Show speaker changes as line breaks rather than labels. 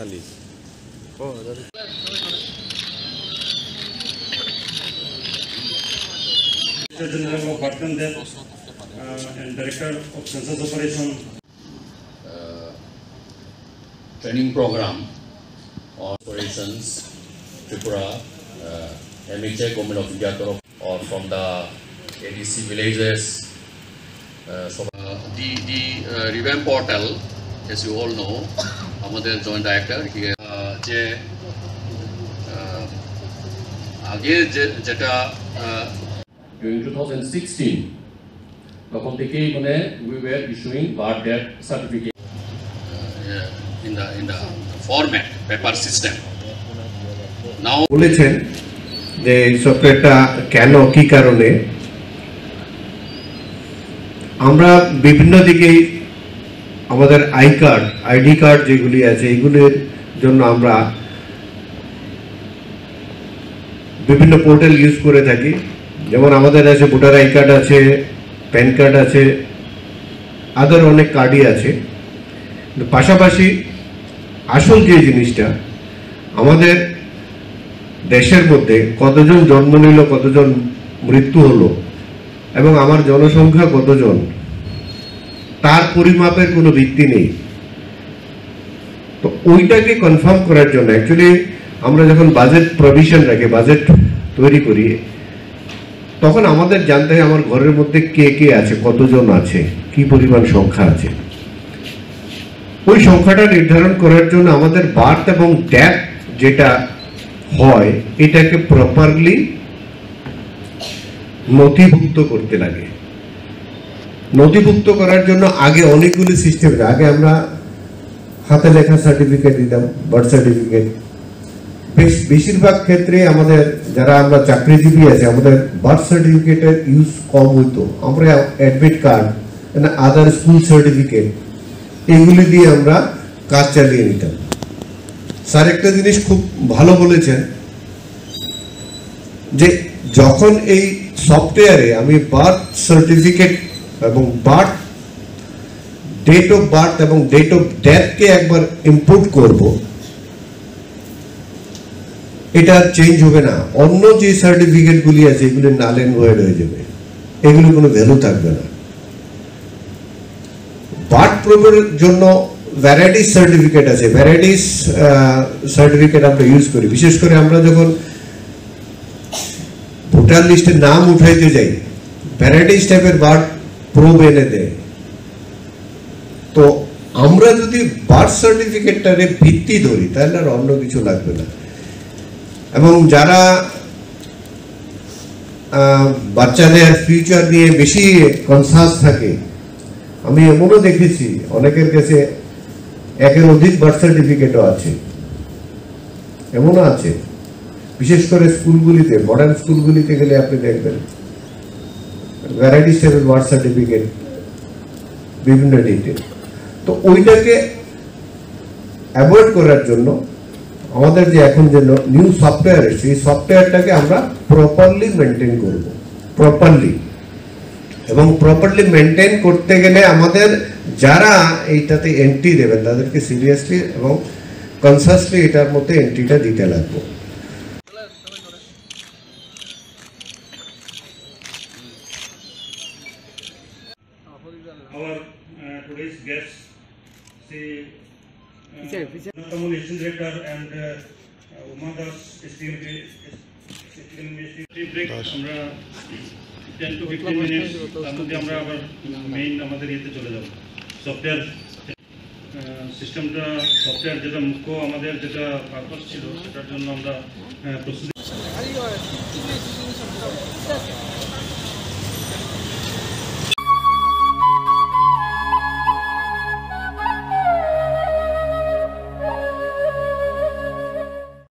Ali. Oh, that is.
General of Bhartan Dev and Director of Census Operation.
Training program on operations Tripura, MHA Government of India or from the ADC villages. The revamp portal, as you all know, আমাদের joint director যে আগে যেটা during 2016 তখন থেকেই মানে we were issuing birth death certificate in the format paper system. Now
বলেছেন যে সফটওয়্যারটা কেন কি কারণে আমরা বিভিন্ন দিকে আমাদের আইডি কার্ড যেগুলি আছে এগুলির জন্য আমরা বিভিন্ন পোর্টাল ইউজ করে থাকি। যেমন আমাদের আছে ভোটার আই কার্ড আছে, প্যান কার্ড আছে, আদার অনেক কার্ডই আছে। পাশাপাশি আসল যে জিনিসটা আমাদের দেশের মধ্যে কতজন জন্ম নিল, কতজন মৃত্যু হলো এবং আমার জনসংখ্যা কতজন, তার পরিমাপের কোনো ভিত্তি নেই। তো ওইটাকে কনফার্ম করার জন্য অ্যাকচুয়ালি আমরা যখন বাজেট প্রভিশন রাখি, বাজেট তৈরি করি, তখন আমাদের জানতে হয় আমার ঘরের মধ্যে কে কে আছে, কতজন আছে, কি পরিমাণ সংখ্যা আছে। ওই সংখ্যাটা নির্ধারণ করার জন্য আমাদের বার্থ এবং ডেথ যেটা হয় এটাকে প্রপারলি নথিভুক্ত করতে লাগে। নথিভুক্ত করার জন্য আগে অনেকগুলি সিস্টেম, আগে আমরা হাতে লেখা সার্টিফিকেট দিতাম, বার্থ সার্টিফিকেট। বেশিরভাগ ক্ষেত্রে আমাদের যারা আমরা চাকরিজীবী আছে আমাদের বার্থ সার্টিফিকেটের ইউজ কম হইতো। আমরা অ্যাডমিট কার্ড, আদার স্কুল সার্টিফিকেট এইগুলি দিয়ে আমরা কাজ চালিয়ে নিতাম। স্যার একটা জিনিস খুব ভালো বলেছেন যে যখন এই সফটওয়্যারে আমি বার্থ সার্টিফিকেট এবং বার্থ ডেট অফ বার্থ এবং ডেট অফ ডেথকে একবার ইনপুট করব, এটা চেঞ্জ হবে না। অন্য যে সার্টিফিকেটগুলি আছে এগুলি নাল এন্ড ভয়েড হয়ে যাবে, এগুলি কোনো ভ্যালু থাকবে না। বার্থ প্রুফের জন্য ভ্যারাইটিস সার্টিফিকেট আছে, ভ্যারাইটিস সার্টিফিকেট আমরা ইউজ করি। বিশেষ করে আমরা যখন ভোটার লিস্টে নাম উঠাইতে যাই ভ্যারাইটিস টাইপের বার্থ প্রুফ এনে দেয়। তো আমরা যদি বার্থ সার্টিফিকেটটারে ভিত্তি ধরি তাহলে আর অন্য কিছু লাগবে না। এবং যারা বাচ্চাদের ফিউচার নিয়ে বেশি কনসাস থাকে, আমি এমনও দেখেছি অনেকের কাছে একের অধিক বার্থ সার্টিফিকেটও আছে, এমনও আছে। বিশেষ করে স্কুলগুলিতে, মডার্ন স্কুলগুলিতে গেলে আপনি দেখবেন ভ্যারাইটিস টাইপের বার্থ সার্টিফিকেট বিভিন্ন ডেটে। তো ওইটাকে অ্যাভয়েড করার জন্য আমাদের যে এখন যে নিউ সফটওয়্যার এসেছে এই সফটওয়্যারটাকে আমরা প্রপারলি মেনটেন করব, প্রপারলি। এবং প্রপারলি মেনটেন করতে গেলে আমাদের যারা এইটাতে এন্ট্রি দেবেন তাদেরকে সিরিয়াসলি এবং কনসাসলি এটার মধ্যে এন্ট্রিটা দিতে লাগবে।
Our today's guest, Natamul Assistant Director and Umadas esteemed break. আমরা 10 to 15 minutes তার মধ্যে আমরা আবার মেইন আমাদের ইয়েতে চলে যাব। সফটওয়্যার সিস্টেমটা, সফটওয়্যার যেটা মুখ্য আমাদের যেটা পারপাস ছিল সেটার জন্য আমরা প্রস্তুতি